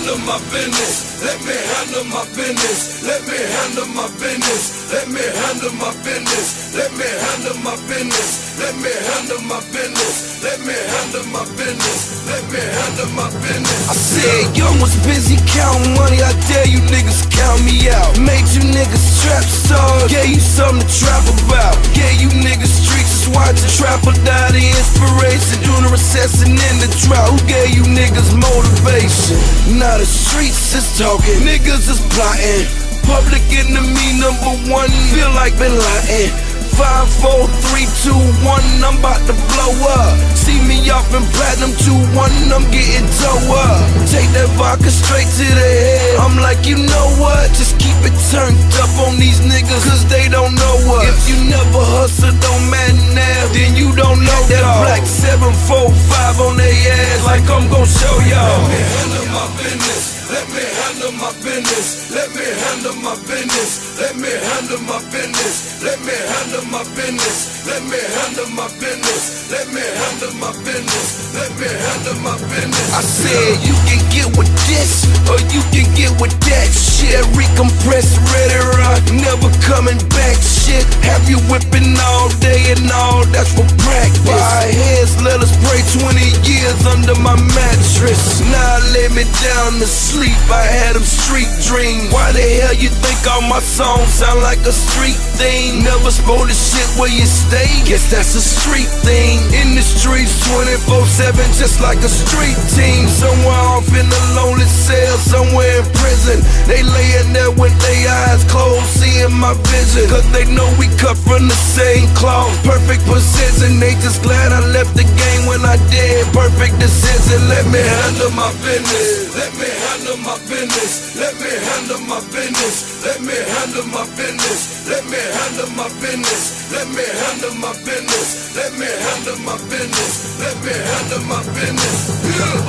handle my business. Let me handle my business. Let me handle my business. Let me handle my business. Let me handle my business. Let me handle my business. Let me handle my business. Let me handle my business. I said young was busy counting money. I dare you niggas count me out. Made you niggas trap stars. Gave you something to trap about. Gave you niggas streets is watching trap or die. The inspiration during the recession in the drought. Who gave you niggas motivation? Now the streets is talking. Niggas is plotting. Public enemy #1. Feel like Bin Laden. 5, 4, 3, 2, 1, I'm about to blow up. See me off in platinum 2-1, I'm getting toe up. Take that vodka straight to the head. I'm like, you know what? Just keep it turned up on these niggas, cause they don't know us. If you never hustle, don't matter now, then you don't know that black 745 on their ass, like I'm gon' show y'all. Let me handle my business. Let me handle my business. Let me handle my business. Let me handle my business. Let me handle my business. Let me handle my business. Let me handle my business. Let me handle my business. I said you can get with this, or you can get with that shit. Recompressed, ready to rock, never coming back shit. Have you whipping all day and all, that's for practice. My heads let us pray 20 years under my mattress. Now lay me down to sleep, I had them street dreams. Why the hell you think all my songs sound like a street thing? Never spoke the shit where you stay, guess that's a street thing. In the streets 24/7, just like a street team. Somewhere off in a lonely cell, somewhere in prison. They laying there with their eyes closed, seeing my vision, cause they know we cut from the same cloth. Perfect precision, they just glad I left the game when I did. Perfect decision, let me handle my business. Let me handle my business. Let me handle my business. Let me handle my business. Let me handle my business. Let me handle my business. Let me handle my business. Let me handle my business.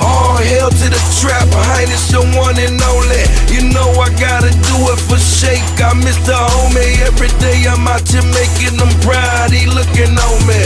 All hail to the trap, Highness, your one and only. You know I gotta do it for Shake. I miss the homie. Every day I'm out here making them proud. He looking on me.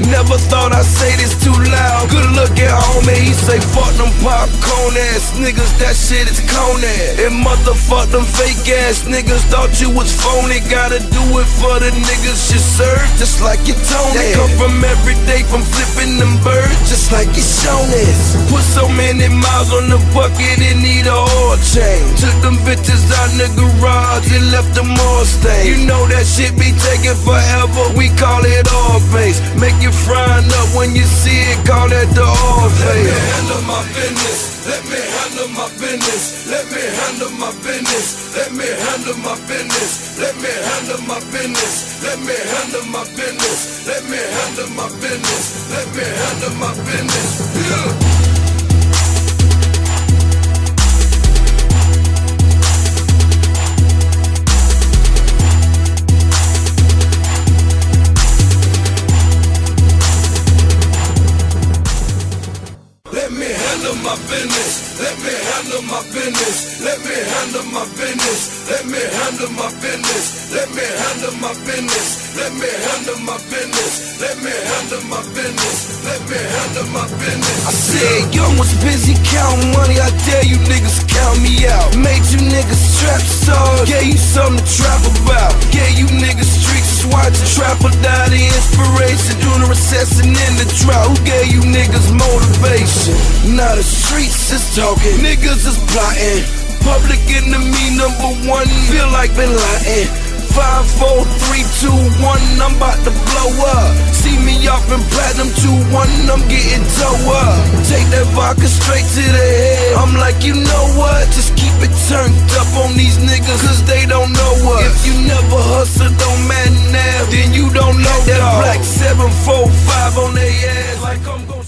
Never thought I'd say this too loud. Good looking homie. He say fuck them popcorn ass niggas, that shit is corny. And motherfuck them fake ass niggas, thought you was phony. Gotta do it for the niggas you serve, just like you told me. Come from every day from flipping them birds, just like you shown us. Put so many miles on the bucket, it need a oil change. Took them bitches out in the garage and left them all stained. You know that shit be taking forever, we call it oil base. Make you frying up when you see it, call that the oil Let base. me handle my business. Let me handle my business. Let me handle my business. Let me handle my business. Let me handle my business. Let me handle my business. Let me handle my business. Let me handle my business. Let me handle my business. Let me handle my business. Let me handle my business. Let me handle my business. Let me handle my business. Let me handle my business. Let me handle my business. Let me handle my business. I said young was busy counting money. I dare you niggas count me out. Made you niggas trap stars. Gave you something to trap about. Gave you niggas streets is watching trap or die. The inspiration during the recession in the drought. Who gave you niggas motivation? Now the streets is talking. Niggas is plotting. Public enemy #1. Feel like Bin Laden. 5, 4, 3, 2, 1, I'm about to blow up. See me off in platinum 2-1, I'm getting toe up. Take that vodka straight to the head. I'm like, you know what? Just keep it turned up on these niggas, cause they don't know us. If you never hustle, don't matter now, then you don't know that black 745 on their ass, like I'm gon'